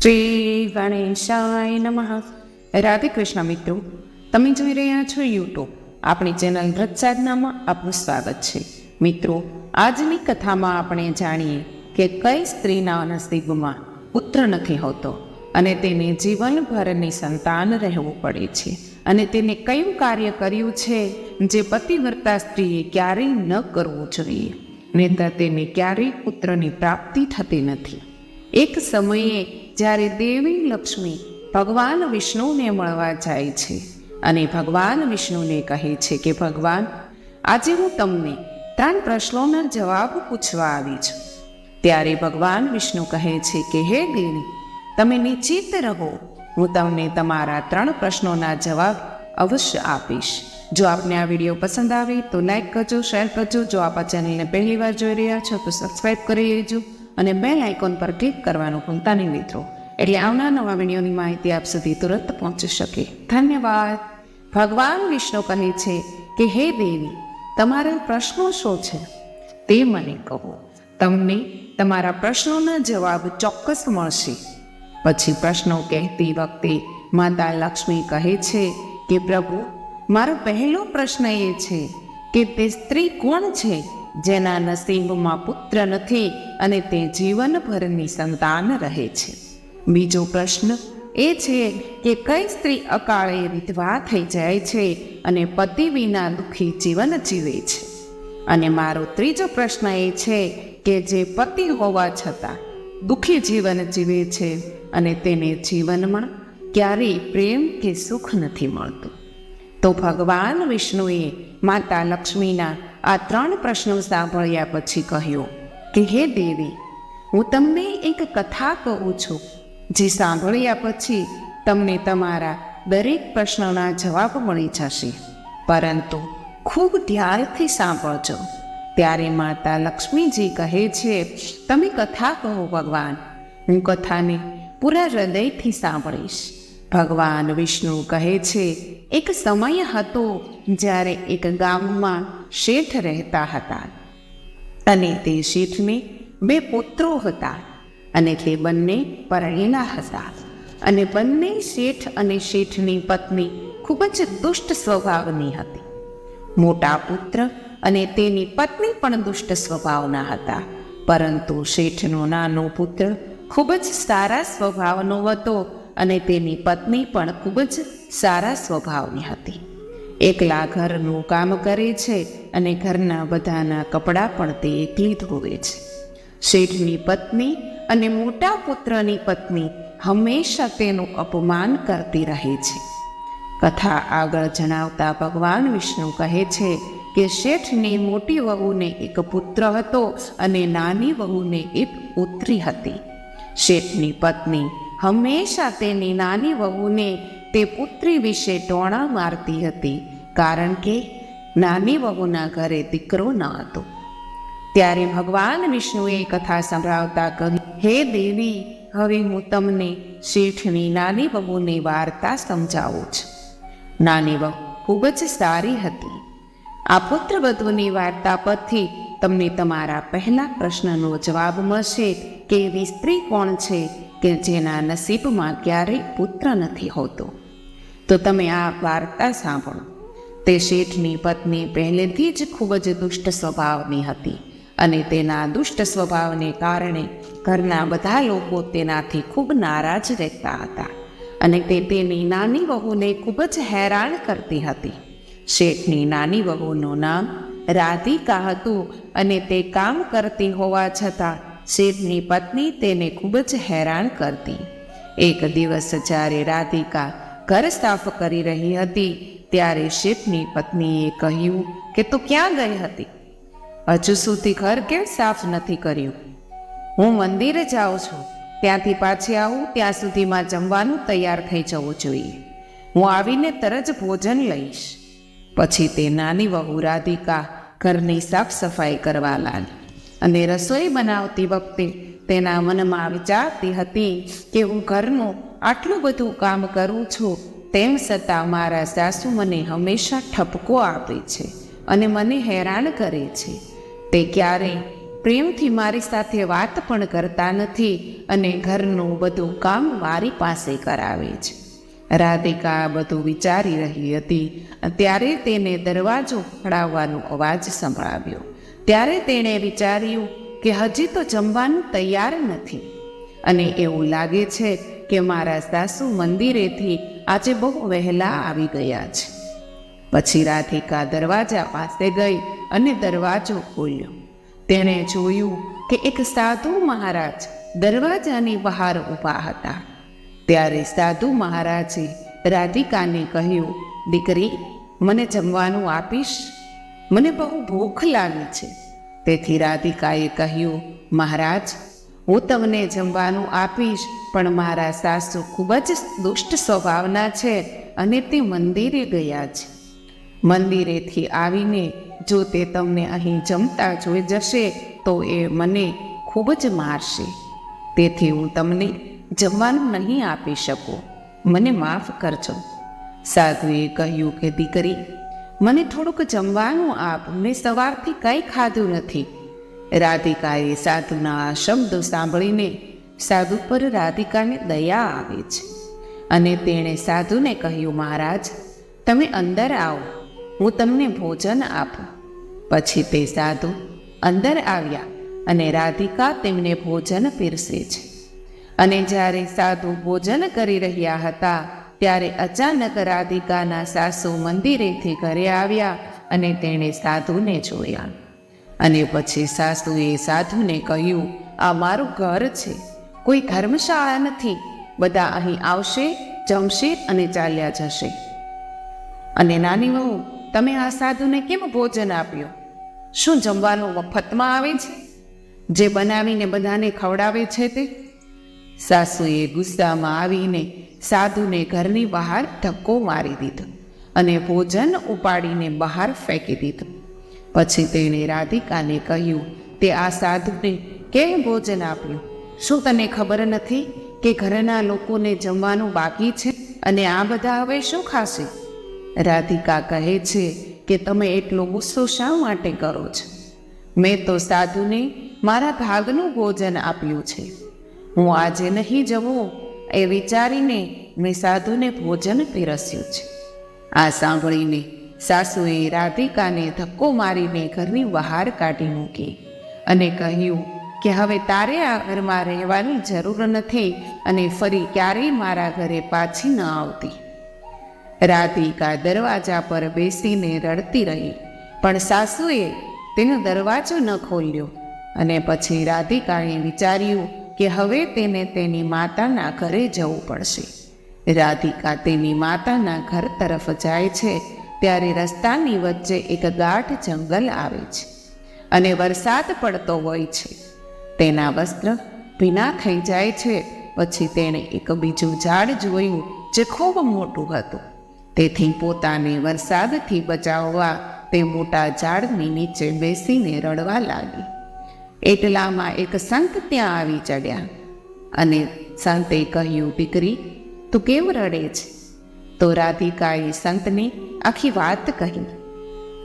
શ્રી ગણેશાય નમઃ. રાધે કૃષ્ણ મિત્રો, તમે જોઈ રહ્યા છો યુટ્યુબ આપણી ચેનલ વ્રત સાધનામાં આપનું સ્વાગત છે. મિત્રો, આજની કથામાં આપણે જાણીએ કે કઈ સ્ત્રીના નસીબમાં પુત્ર નથી હોતો અને તેને જીવનભરની સંતાન રહેવું પડે છે, અને તેને કયું કાર્ય કર્યું છે જે પતિવ્રતા સ્ત્રીએ ક્યારેય ન કરવું જોઈએ, નહીંતર તેને ક્યારેય પુત્રની પ્રાપ્તિ થતી નથી. એક સમયે જ્યારે દેવી લક્ષ્મી ભગવાન વિષ્ણુને મળવા જાય છે અને ભગવાન વિષ્ણુને કહે છે કે ભગવાન, આજે હું તમને 3 પ્રશ્નોના જવાબ પૂછવા આવી છું. ત્યારે ભગવાન વિષ્ણુ કહે છે કે હે દેવી, તમે નિશ્ચિત રહો, હું તમને તમારા 3 પ્રશ્નોના જવાબ અવશ્ય આપીશ. જો આપને આ વિડીયો પસંદ આવે તો લાઈક કરજો, શેર કરજો. જો આપ આ ચેનલને પહેલી વાર જોઈ રહ્યા છો તો સબસ્ક્રાઈબ કરી લેજો અને બેલ આઇકોન પર ક્લિક કરવાનું ભૂલતા નહીં મિત્રો, એટલે આવનાર નવા વિડીયોની માહિતી આપ સુધી તુરંત પહોંચી શકે. ધન્યવાદ. ભગવાન વિષ્ણુ કહે છે કે હે દેવી, તમારા પ્રશ્નો શું છે તે મને કહો, તમને તમારા પ્રશ્નોના જવાબ ચોક્કસ મળશે. પછી પ્રશ્નો કહેતી વખતે માતા લક્ષ્મી કહે છે કે પ્રભુ, મારો પહેલો પ્રશ્ન એ છે કે તે સ્ત્રી કોણ છે જેના નસીબમાં પુત્ર નથી અને તે જીવનભરની સંતાન રહે છે. બીજો પ્રશ્ન એ છે કે કઈ સ્ત્રી અકાળે વિધવા થઈ જાય છે અને પતિ વિના દુઃખી જીવન જીવે છે. અને મારો ત્રીજો પ્રશ્ન એ છે કે જે પતિ હોવા છતાં દુઃખી જીવન જીવે છે અને તેને જીવનમાં ક્યારેય પ્રેમ કે સુખ નથી મળતું. તો ભગવાન વિષ્ણુએ માતા લક્ષ્મીના આ 3 પ્રશ્નો સાંભળ્યા પછી કહ્યું કે હે દેવી, હું તમને એક કથા કહું છું, જે સાંભળ્યા પછી તમને તમારા દરેક પ્રશ્નોના જવાબ મળી જશે, પરંતુ ખૂબ ધ્યાનથી સાંભળજો. ત્યારે માતા લક્ષ્મીજી કહે છે, તમે કથા કહો ભગવાન, હું કથાને પૂરા હૃદયથી સાંભળીશ. ભગવાન વિષ્ણુ કહે છે, એક સમય હતો જ્યારે એક ગામમાં શેઠ રહેતા હતા અને તે શેઠને 2 પુત્રો હતા અને તે બંને પરણેલા હતા. અને બંને શેઠ અને શેઠની પત્ની ખૂબ જ દુષ્ટ સ્વભાવની હતી. મોટા પુત્ર અને તેની પત્ની પણ દુષ્ટ સ્વભાવના હતા, પરંતુ શેઠનો નાનો પુત્ર ખૂબ જ સારા સ્વભાવનો હતો અને તેની પત્ની પણ ખૂબ જ સારા સ્વભાવની હતી. એકલા ઘરનું કામ કરે છે અને ઘરના બધાના કપડાં પણ તે એકલી ધોવે છે. શેઠની પત્ની અને મોટા પુત્રની પત્ની હંમેશા તેનું અપમાન કરતી રહે છે. કથા આગળ જણાવતા ભગવાન વિષ્ણુ કહે છે કે શેઠની મોટી વહુને એક પુત્ર હતો અને નાની વહુને એક પુત્રી હતી. શેઠની પત્ની હંમેશા તેની નાની વહુને તે પુત્રી વિશે ટોણા મારતી હતી, કારણ કે નાની વહુના ઘરે દીકરો ન હતો. ત્યારે ભગવાન વિષ્ણુએ કથા સંભળાવતા કહ્યું, હે દેવી, હવે હું તમને શેઠની નાની વહુની વાર્તા સમજાવું છું. નાની વહુ ખૂબ જ સારી હતી. આ પુત્રવધુની વાર્તા પરથી તમને તમારા પહેલા પ્રશ્નનો જવાબ મળશે કે એવી સ્ત્રી કોણ છે કે જેના નસીબમાં ક્યારેય પુત્ર નથી હોતો. તો તમે આ વાર્તા સાંભળો. તે શેઠની પત્ની પહેલેથી જ ખૂબ જ દુષ્ટ સ્વભાવની હતી અને તેના દુષ્ટ સ્વભાવને કારણે ઘરના બધા લોકો તેનાથી ખૂબ નારાજ રહેતા હતા અને તે તેની નાની વહુને ખૂબ જ હેરાન કરતી હતી. શેઠની નાની વહુનું નામ રાધિકા હતું અને તે કામ કરતી હોવા છતાં શેઠની પત્ની તેને ખૂબ જ હેરાન કરતી. એક દિવસ જ્યારે રાધિકા ઘર સાફ કરી રહી હતી ત્યારે શેઠની પત્નીએ કહ્યું કે તું ક્યાં ગઈ હતી? હજુ સુધી ઘર કેમ સાફ નથી કર્યું? હું મંદિરે જાઉં છું, ત્યાંથી પાછી આવું ત્યાં સુધીમાં જમવાનું તૈયાર થઈ જવું જોઈએ. હું આવીને તરત જ ભોજન લઈશ. પછી તે નાની વહુ રાધિકા ઘરની સાફ સફાઈ કરવા લાગી અને રસોઈ બનાવતી વખતે તેના મનમાં વિચારતી હતી કે હું ઘરનું આટલું બધું કામ કરું છું, તેમ છતાં મારા સાસુ મને હંમેશા ઠપકો આપે છે અને મને હેરાન કરે છે. તે ક્યારેય પ્રેમથી મારી સાથે વાત પણ કરતા નથી અને ઘરનું બધું કામ મારી પાસે કરાવે છે. રાધિકા બધું વિચારી રહી હતી. ત્યારે તેને દરવાજો ખખડાવવાનો અવાજ સંભળાવ્યો. ત્યારે તેણે વિચાર્યું કે હજી તો જમવાનું તૈયાર નથી અને એવું લાગે છે કે મારા સાસુ મંદિરેથી આજે બહુ વહેલા આવી ગયા છે. પછી રાધિકા દરવાજા પાસે ગઈ અને દરવાજો ખોલ્યો. તેણે જોયું કે એક સાધુ મહારાજ દરવાજાની બહાર ઊભા હતા. ત્યારે સાધુ મહારાજે રાધિકાને કહ્યું, દીકરી, મને જમવાનું આપીશ? મને બહુ ભૂખ લાગી છે. તેથી રાધિકાએ કહ્યું, મહારાજ, હું તમને જમવાનું આપીશ, પણ મારા સાસુ ખૂબ જ દુષ્ટ સ્વભાવના છે અને તે મંદિરે ગયા છે. મંદિરેથી આવીને જો તે તમને અહીં જમતા જોઈ જશે તો એ મને ખૂબ જ મારશે. તેથી હું તમને જમવાનું નહીં આપી શકું. મને માફ કરજો. સાધુએ કહ્યું કે દીકરી, મને થોડુંક જમવાનું આપ, મેં સવારથી કંઈ ખાધું નથી. રાધિકાએ સાધુના આ શબ્દો સાંભળીને સાધુ પર રાધિકાને દયા આવે છે અને તેણે સાધુને કહ્યું, મહારાજ, તમે અંદર આવો, હું તમને ભોજન આપું. પછી તે સાધુ અંદર આવ્યા અને રાધિકા તેમને ભોજન પીરસે છે. અને જ્યારે સાધુ ભોજન કરી રહ્યા હતા ત્યારે અચાનક રાધિકાના સાસુ મંદિરેથી ઘરે આવ્યા અને તેણે સાધુને જોયા. અને પછી સાસુએ સાધુને કહ્યું, આ મારું ઘર છે, કોઈ ધર્મશાળા નથી. બધા અહીં આવશે, જમશે અને ચાલ્યા જશે. અને નાની વહુ, તમે આ સાધુને કેમ ભોજન આપ્યું? શું જમવાનું મફતમાં આવે છે? જે બનાવીને બધાને ખવડાવે છે તે? સાસુએ ગુસ્સામાં આવીને સાધુને ઘરની બહાર ધક્કો મારી દીધો અને ભોજન ઉપાડીને બહાર ફેંકી દીધું. પછી તેણે રાધિકાને કહ્યું, તે આ સાધુને કેમ ભોજન આપ્યું? શું તને ખબર નથી કે ઘરના લોકોને જમવાનું બાકી છે અને આ બધા હવે શું ખાશે? રાધિકા કહે છે કે તમે એટલો ગુસ્સો શા માટે કરો છો? મેં તો સાધુને મારા ભાગનું ભોજન આપ્યું છે. હું આજે નહીં જવું એ વિચારીને મેં સાધુને ભોજન પીરસ્યું છે. આ સાંભળીને સાસુએ રાધિકાને ધક્કો મારીને ઘરની બહાર કાઢી મૂકી અને કહ્યું કે હવે તારે આ ઘરમાં રહેવાની જરૂર નથી અને ફરી ક્યારેય મારા ઘરે પાછી ન આવતી. રાધિકા દરવાજા પર બેસીને રડતી રહી, પણ સાસુએ તેનો દરવાજો ન ખોલ્યો. અને પછી રાધિકાએ વિચાર્યું કે હવે તેને તેની માતાના ઘરે જવું પડશે. રાધિકા તેની માતાના ઘર તરફ જાય છે ત્યારે રસ્તાની વચ્ચે એક ગાઢ જંગલ આવે છે અને વરસાદ પડતો હોય છે. તેના વસ્ત્ર ભીના થઈ જાય છે. પછી તેણે એક બીજું ઝાડ જોયું જે ખૂબ મોટું હતું. તેથી પોતાને વરસાદથી બચાવવા તે મોટા ઝાડની નીચે બેસીને રડવા લાગી. એટલામાં એક સંત ત્યાં આવી ચડ્યા અને સંતે કહ્યું, દીકરી, તું કેમ રડે છે? તો રાધિકાએ સંતને આખી વાત કહી.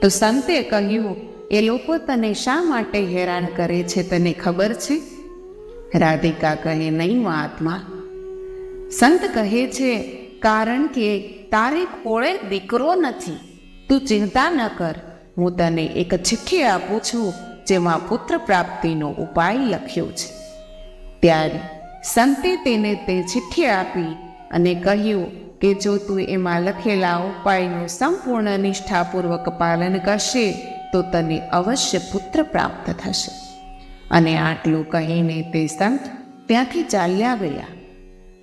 તો સંતે કહ્યું, એ લોકો તને શા માટે હેરાન કરે છે તને ખબર છે? રાધિકા કહે, નહીં મહાત્મા. સંત કહે છે, કારણ કે તારે કોળે દીકરો નથી. તું ચિંતા ન કર, હું તને એક ચિઠ્ઠી આપું છું જેમાં પુત્ર પ્રાપ્તિનો ઉપાય લખ્યો છે. ત્યારે સંતે તેને તે ચિઠ્ઠી આપી અને કહ્યું કે જો તું એમાં લખેલા ઉપાયનું સંપૂર્ણ નિષ્ઠાપૂર્વક પાલન કરશે તો તને અવશ્ય પુત્ર પ્રાપ્ત થશે. અને આટલું કહીને તે સંત ત્યાંથી ચાલ્યા ગયા.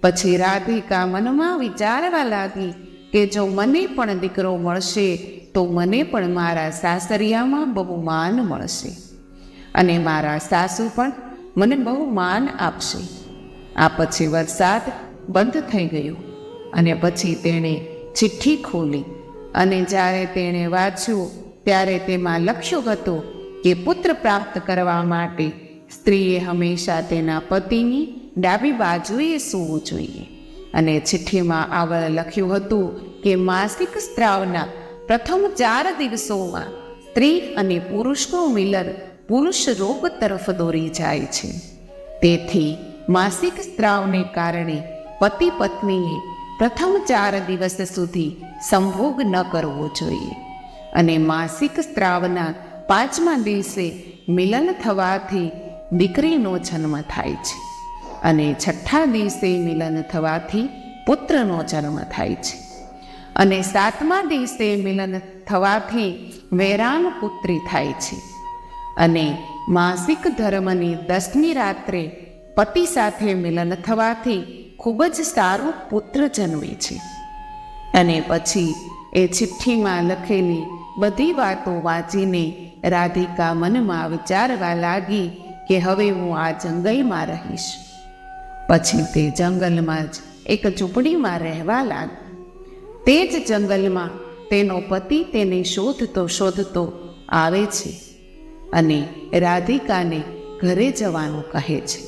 પછી રાધિકા મનમાં વિચારવા લાગી કે જો મને પણ દીકરો મળશે તો મને પણ મારા સાસરિયામાં બહુ માન મળશે અને મારા સાસુ પણ મને બહુ માન આપશે. આ પછી વરસાદ બંધ થઈ ગયો અને પછી તેણે ચિઠ્ઠી ખોલી અને જ્યારે તેણે વાંચ્યું ત્યારે તેમાં લખ્યું હતું કે પુત્ર પ્રાપ્ત કરવા માટે સ્ત્રીએ હંમેશા તેના પતિની ડાબી બાજુએ સૂવું જોઈએ. અને ચિઠ્ઠીમાં આગળ લખ્યું હતું કે માસિક સ્ત્રાવના પ્રથમ 4 દિવસોમાં સ્ત્રી અને પુરુષનું મિલન પુરુષ રોગ તરફ દોરી જાય છે. તેથી માસિક સ્ત્રાવને કારણે પતિ પત્નીએ પ્રથમ 4 દિવસ સુધી સંભોગ ન કરવો જોઈએ અને માસિક સ્ત્રાવના 5મા દિવસે મિલન થવાથી દીકરીનો જન્મ થાય છે અને 6ઠ્ઠા દિવસે મિલન થવાથી પુત્રનો જન્મ થાય છે અને 7મા દિવસે મિલન થવાથી વેરાન પુત્રી થાય છે અને માસિક ધર્મની 10મી રાત્રે પતિ સાથે મિલન થવાથી ખૂબ જ સારો પુત્ર જન્મે છે. અને પછી એ ચિઠ્ઠીમાં લખેલી બધી વાતો વાંચીને રાધિકા મનમાં વિચારવા લાગી કે હવે હું આ જંગલમાં રહીશ. પછી તે જંગલમાં જ એક ઝૂંપડીમાં રહેવા લાગી. તે જ જંગલમાં તેનો પતિ તેને શોધતો આવે છે અને રાધિકાને ઘરે જવાનું કહે છે.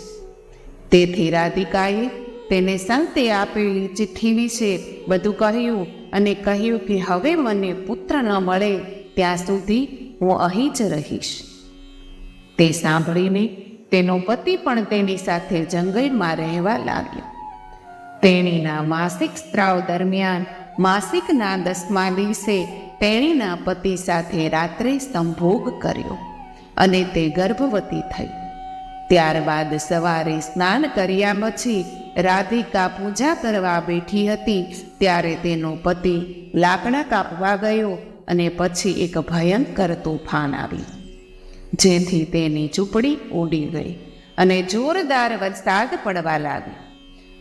તેથી રાધિકાએ તેને સંતે આપેલી ચિઠ્ઠી વિશે બધું કહ્યું અને કહ્યું કે હવે મને પુત્ર ન મળે ત્યાં સુધી હું અહીં જ રહીશ. તે સાંભળીને તેનો પતિ પણ તેની સાથે જંગલમાં રહેવા લાગ્યો. તેણીના માસિક સ્ત્રાવ દરમિયાન માસિકના 10મા દિવસે તેણીના પતિ સાથે રાત્રે સંભોગ કર્યો અને તે ગર્ભવતી થઈ. ત્યારબાદ સવારે સ્નાન કર્યા પછી રાધિકા પૂજા કરવા બેઠી હતી ત્યારે તેનો પતિ લાકડા કાપવા ગયો અને પછી એક ભયંકર તોફાન આવ્યું, જેથી તેની ઝૂંપડી ઉડી ગઈ અને જોરદાર વરસાદ પડવા લાગ્યો.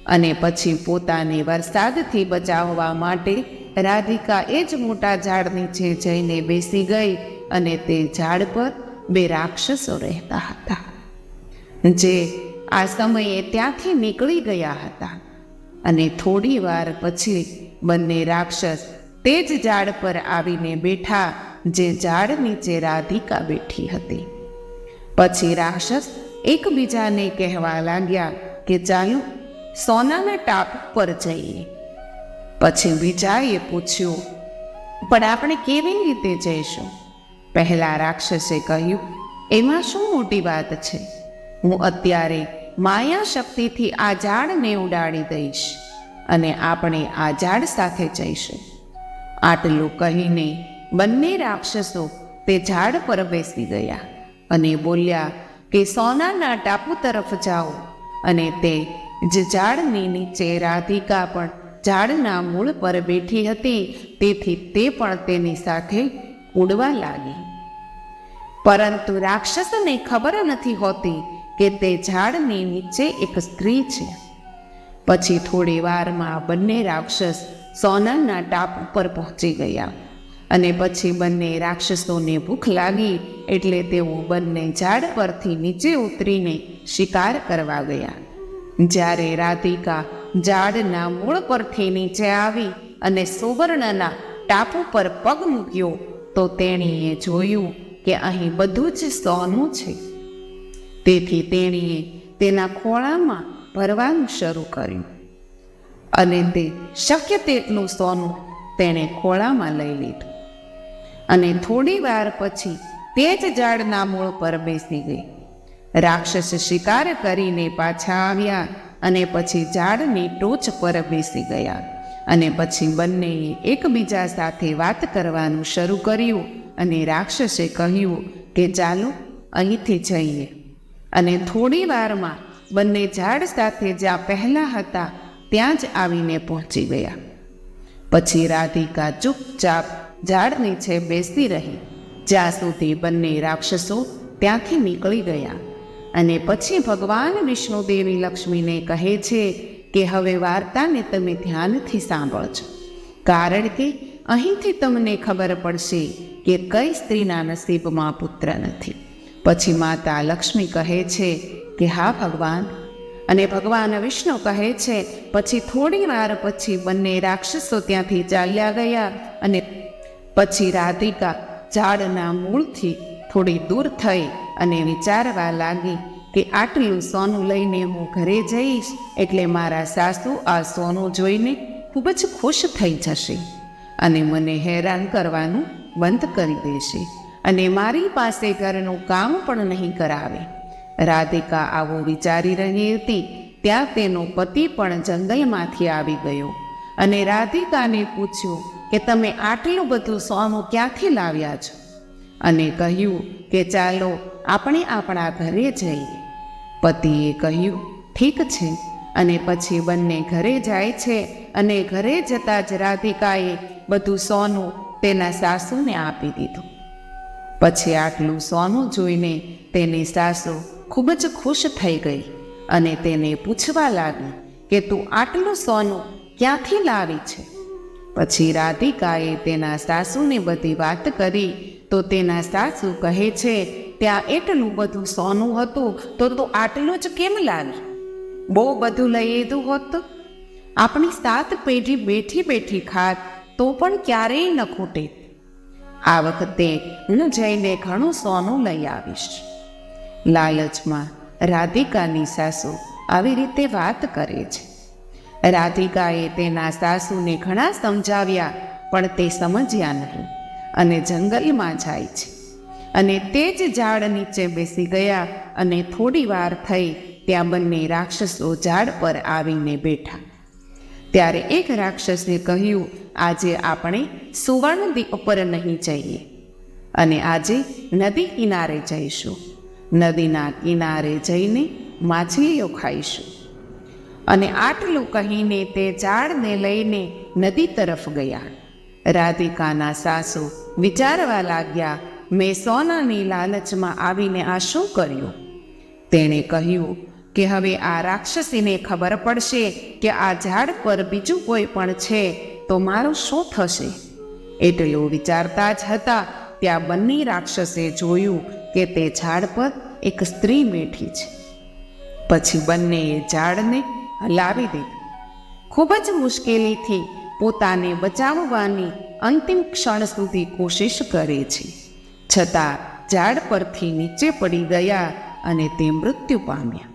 અને પછી પોતાને વરસાદથી બચાવવા માટે રાધિકા એ જ મોટા ઝાડ નીચે જઈને બેસી ગઈ અને તે ઝાડ પર 2 રાક્ષસો રહેતા હતા, જે આ સમયે ત્યાંથી નીકળી ગયા હતા. અને થોડી વાર પછી બંને રાક્ષસ તે જ ઝાડ પર આવીને બેઠા જે ઝાડ નીચે રાધિકા બેઠી હતી. પછી રાક્ષસ એકબીજાને કહેવા લાગ્યા કે ચાલો સોનાના ટાપુ પર જઈએ. પછી બીજાએ પૂછ્યું, પણ આપણે કેવી રીતે જઈશું? પહેલા રાક્ષસે કહ્યું, એમાં શું મોટી વાત છે? હું અત્યારે માયા શક્તિથી આ ઝાડને ઉડાડી દઈશ અને આપણે આ ઝાડ સાથે જઈશું. આટલું કહીને બંને રાક્ષસો તે ઝાડ પર બેસી ગયા અને બોલ્યા કે સોનાના ટાપુ તરફ જાઓ. અને તે જ ઝાડની નીચે રાધિકા પણ ઝાડના મૂળ પર બેઠી હતી, તેથી તે પણ તેની સાથે ઉડવા લાગી. પરંતુ રાક્ષસને ખબર નથી હોતી કે તે ઝાડની નીચે એક સ્ત્રી છે. પછી થોડી વારમાં બંને રાક્ષસ સોનાના ટાપુ પર પહોંચી ગયા અને પછી બંને રાક્ષસોને ભૂખ લાગી એટલે તેઓ બંને ઝાડ પરથી નીચે ઉતરીને શિકાર કરવા ગયા. જ્યારે રાધિકા ઝાડના મૂળ પરથી નીચે આવી અને સુવર્ણના ટાપુ પર પગ મૂક્યો તો તેણીએ જોયું કે અહીં બધું જ સોનું છે. તેથી તેણીએ તેના ખોળામાં ભરવાનું શરૂ કર્યું અને તે શક્ય તેટલું સોનું તેણે ખોળામાં લઈ લીધું. અને થોડી વાર પછી તે જ ઝાડના મૂળ પર બેસી ગઈ. રાક્ષસ શિકાર કરીને પાછા આવ્યા અને પછી ઝાડની ટોચ પર બેસી ગયા અને પછી બંનેએ એકબીજા સાથે વાત કરવાનું શરૂ કર્યું. અને રાક્ષસે કહ્યું કે ચાલો અહીંથી જઈએ. અને થોડી વારમાં બંને ઝાડ સાથે જ્યાં પહેલાં હતા ત્યાં જ આવીને પહોંચી ગયા. પછી રાધિકા ચૂપચાપ ઝાડ નીચે બેસી રહી જ્યાં સુધી બંને રાક્ષસો ત્યાંથી નીકળી ગયા. અને પછી ભગવાન વિષ્ણુદેવી લક્ષ્મીને કહે છે કે હવે વાર્તાને તમે ધ્યાનથી સાંભળજો, કારણ કે અહીંથી તમને ખબર પડશે કે કઈ સ્ત્રીના નસીબમાં પુત્ર નથી. પછી માતા લક્ષ્મી કહે છે કે હા ભગવાન. અને ભગવાન વિષ્ણુ કહે છે પછી થોડી વાર પછી બંને રાક્ષસો ત્યાંથી ચાલ્યા ગયા. અને પછી રાધિકા ઝાડના મૂળથી થોડી દૂર થઈ અને વિચારવા લાગી કે આટલું સોનું લઈને હું ઘરે જઈશ એટલે મારા સાસુ આ સોનું જોઈને ખૂબ જ ખુશ થઈ જશે અને મને હેરાન કરવાનું બંધ કરી દેશે. અને મારી પાસે ઘરનું કામ પણ નહીં કરાવે. રાધિકા આવું વિચારી રહી હતી ત્યાં તેનો પતિ પણ જંગલમાંથી આવી ગયો અને રાધિકાને પૂછ્યું કે તમે આટલું બધું સોનું ક્યાંથી લાવ્યા છો, અને કહ્યું કે ચાલો આપણે આપણા ઘરે જઈએ. પતિએ કહ્યું ઠીક છે, અને પછી બંને ઘરે જાય છે અને ઘરે જતાં જ રાધિકાએ બધું સોનું તેના સાસુને આપી દીધું. પછી આટલું સોનું જોઈને તેની સાસુ ખૂબ જ ખુશ થઈ ગઈ અને તેને પૂછવા લાગી કે તું આટલું સોનું ક્યાંથી લાવી છે. પછી રાધિકાએ તેના સાસુને બધી વાત કરી તો તેના સાસુ કહે છે, ત્યાં એટલું બધું સોનું હતું તો તું આટલું જ કેમ લાવી? બહુ બધું લઈ લીધું હોત તો આપણી 7 પેઢી બેઠી બેઠી ખાત તો પણ ક્યારેય ન ખૂટે. આ વખતે હું જઈને ઘણું સોનું લઈ આવીશ. લાલચમાં રાધિકાની સાસુ આવી રીતે વાત કરે છે. રાધિકાએ તેના સાસુને ઘણા સમજાવ્યા પણ તે સમજ્યા નહીં અને જંગલમાં જાય છે અને તે જ ઝાડ નીચે બેસી ગયા અને થોડી વાર થઈ ત્યાં બંને રાક્ષસો ઝાડ પર આવીને બેઠા. ત્યારે એક રાક્ષસે કહ્યું, આજે આપણે સુવર્ણદ્વીપ પર નહીં જઈએ અને આજે નદી કિનારે જઈશું. નદીના કિનારે જઈને માછલીઓ ખાઈશું. અને આટલું કહીને તે ઝાડને લઈને નદી તરફ ગયા. રાધિકાના સાસુ વિચારવા લાગ્યા, મેં સોનાની લાલચમાં આવીને આ શું કર્યું? તેણે કહ્યું કે હવે આ રાક્ષસીને ખબર પડશે કે આ ઝાડ પર બીજું કોઈ પણ છે તો મારું શું થશે? એટલું વિચારતા જ હતા ત્યાં બંને રાક્ષસે જોયું કે તે ઝાડ પર એક સ્ત્રી બેઠી છે. પછી બંનેએ ઝાડને હલાવી દીધું. ખૂબ જ મુશ્કેલીથી પોતાને બચાવવાની અંતિમ ક્ષણ સુધી કોશિશ કરે છે, છતાં ઝાડ પરથી નીચે પડી ગયા અને તે મૃત્યુ પામ્યા.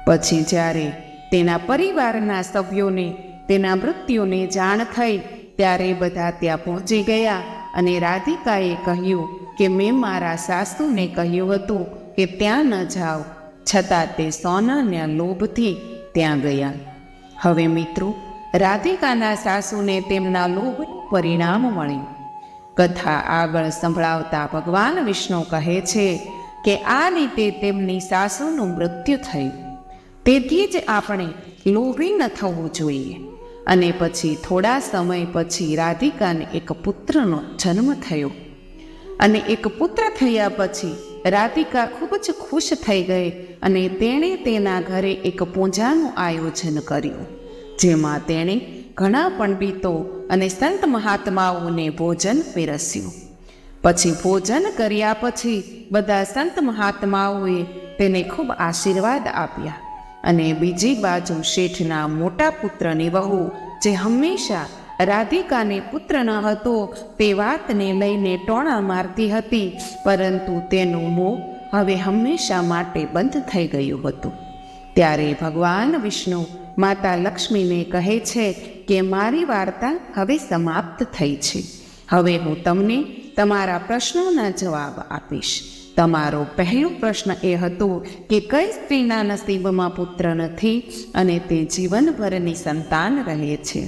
પછી જ્યારે તેના પરિવારના સભ્યોને તેના મૃત્યુને જાણ થઈ ત્યારે બધા ત્યાં પહોંચી ગયા અને રાધિકાએ કહ્યું કે મેં મારા સાસુને કહ્યું હતું કે ત્યાં ન જાઓ, છતાં તે સોનાના લોભથી ત્યાં ગયા. હવે મિત્રો, રાધિકાના સાસુને તેમના લોભનું પરિણામ મળ્યું. કથા આગળ સંભળાવતા ભગવાન વિષ્ણુ કહે છે કે આ રીતે તેમની સાસુનું મૃત્યુ થયું. તેથી જ આપણે લોભી ન થવું જોઈએ. અને પછી થોડા સમય પછી રાધિકાને એક પુત્રનો જન્મ થયો. અને એક પુત્ર થયા પછી રાધિકા ખૂબ જ ખુશ થઈ ગઈ અને તેણે તેના ઘરે એક પૂજાનું આયોજન કર્યું, જેમાં તેણે ઘણા પંડિતો અને સંત મહાત્માઓને ભોજન પીરસ્યું. પછી ભોજન કર્યા પછી બધા સંત મહાત્માઓએ તેને ખૂબ આશીર્વાદ આપ્યા. અને બીજી બાજુ શેઠના મોટા પુત્રની વહુ, જે હંમેશા રાધિકાને પુત્ર ન હતો તે વાતને લઈને ટોણા મારતી હતી, પરંતુ તેનું મોં હવે હંમેશા માટે બંધ થઈ ગયું હતું. ત્યારે ભગવાન વિષ્ણુ માતા લક્ષ્મીને કહે છે કે મારી વાર્તા હવે સમાપ્ત થઈ છે. હવે હું તમને તમારા પ્રશ્નોના જવાબ આપીશ. તમારો પહેલો પ્રશ્ન એ હતો કે કઈ સ્ત્રીના નસીબમાં પુત્ર નથી અને તે જીવનભરની સંતાન રહે છે.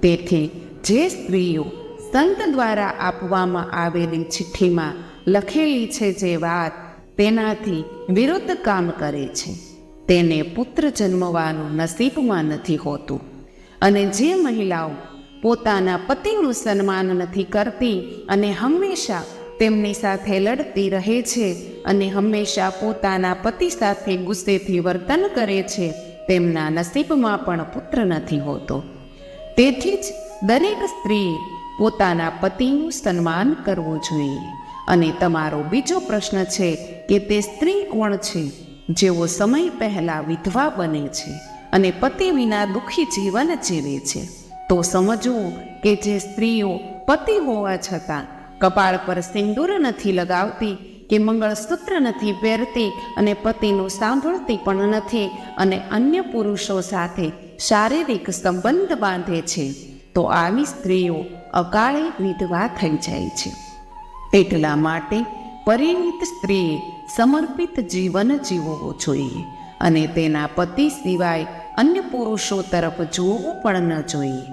તેથી જે સ્ત્રીઓ સંત દ્વારા આપવામાં આવેલી ચિઠ્ઠીમાં લખેલી છે જે વાત તેનાથી વિરુદ્ધ કામ કરે છે, તેને પુત્ર જન્મવાનું નસીબમાં નથી હોતું. અને જે મહિલાઓ પોતાના પતિનું સન્માન નથી કરતી અને હંમેશા તેમની સાથે લડતી રહે છે અને હંમેશા પોતાના પતિ સાથે ગુસ્સેથી વર્તન કરે છે, તેમના નસીબમાં પણ પુત્ર નથી હોતો. તેથી જ દરેક સ્ત્રીએ પોતાના પતિનું સન્માન કરવું જોઈએ. અને તમારો બીજો પ્રશ્ન છે કે તે સ્ત્રી કોણ છે જેઓ સમય પહેલાં વિધવા બને છે અને પતિ વિના દુઃખી જીવન જીવે છે? તો સમજવું કે જે સ્ત્રીઓ પતિ હોવા છતાં કપાળ પર સિંદૂર નથી લગાવતી કે મંગળસૂત્ર નથી પહેરતી અને પતિનું સાંભળતી પણ નથી અને અન્ય પુરુષો સાથે શારીરિક સંબંધ બાંધે છે, તો આવી સ્ત્રીઓ અકાળે વિધવા થઈ જાય છે. એટલા માટે પરિણીત સ્ત્રીએ સમર્પિત જીવન જીવવું જોઈએ અને તેના પતિ સિવાય અન્ય પુરુષો તરફ જોવું પણ ન જોઈએ.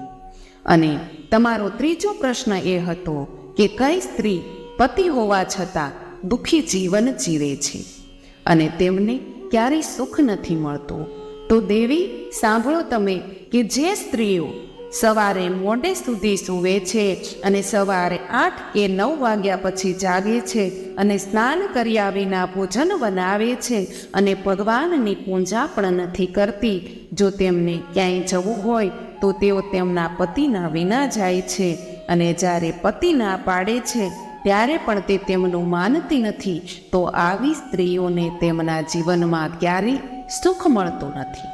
અને તમારો ત્રીજો પ્રશ્ન એ હતો કે કઈ સ્ત્રી પતિ હોવા છતાં દુઃખી જીવન જીવે છે અને તેમને ક્યારેય સુખ નથી મળતું. તો દેવી સાંભળો તમે કે જે સ્ત્રીઓ સવારે મોડે સુધી સૂવે છે અને સવારે 8 કે 9 વાગ્યા પછી જાગે છે અને સ્નાન કર્યા વિના ભોજન બનાવે છે અને ભગવાનની પૂજા પણ નથી કરતી, જો તેમને ક્યાંય જવું હોય તો તેઓ તેમના પતિના વિના જાય છે અને જ્યારે પતિ ના પાડે છે ત્યારે પણ તે તેમનું માનતી નથી, તો આવી સ્ત્રીઓને તેમના જીવનમાં ક્યારેય સુખ મળતું નથી.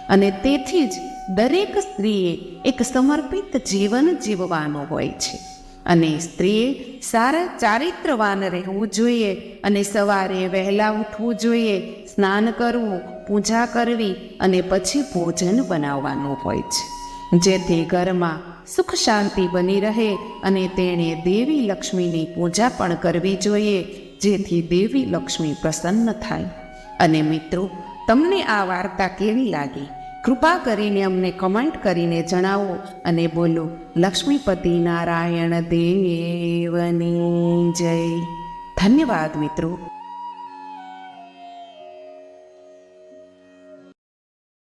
અને તેથી જ દરેક સ્ત્રીએ એક સમર્પિત જીવન જીવવાનું હોય છે અને સ્ત્રીએ સારા ચારિત્રવાન રહેવું જોઈએ અને સવારે વહેલા ઉઠવું જોઈએ, સ્નાન કરવું, પૂજા કરવી અને પછી ભોજન બનાવવાનું હોય છે, જેથી ઘરમાં સુખ શાંતિ બની રહે. અને તેણે દેવી લક્ષ્મીની પૂજા પણ કરવી જોઈએ, જેથી દેવી લક્ષ્મી પ્રસન્ન થાય. અને મિત્રો, તમને આ વાર્તા કેવી લાગી? કૃપા કરીને અમને કમેન્ટ કરીને જણાવો અને બોલો લક્ષ્મીપતિ નારાયણ દેવની જય. ધન્યવાદ મિત્રો.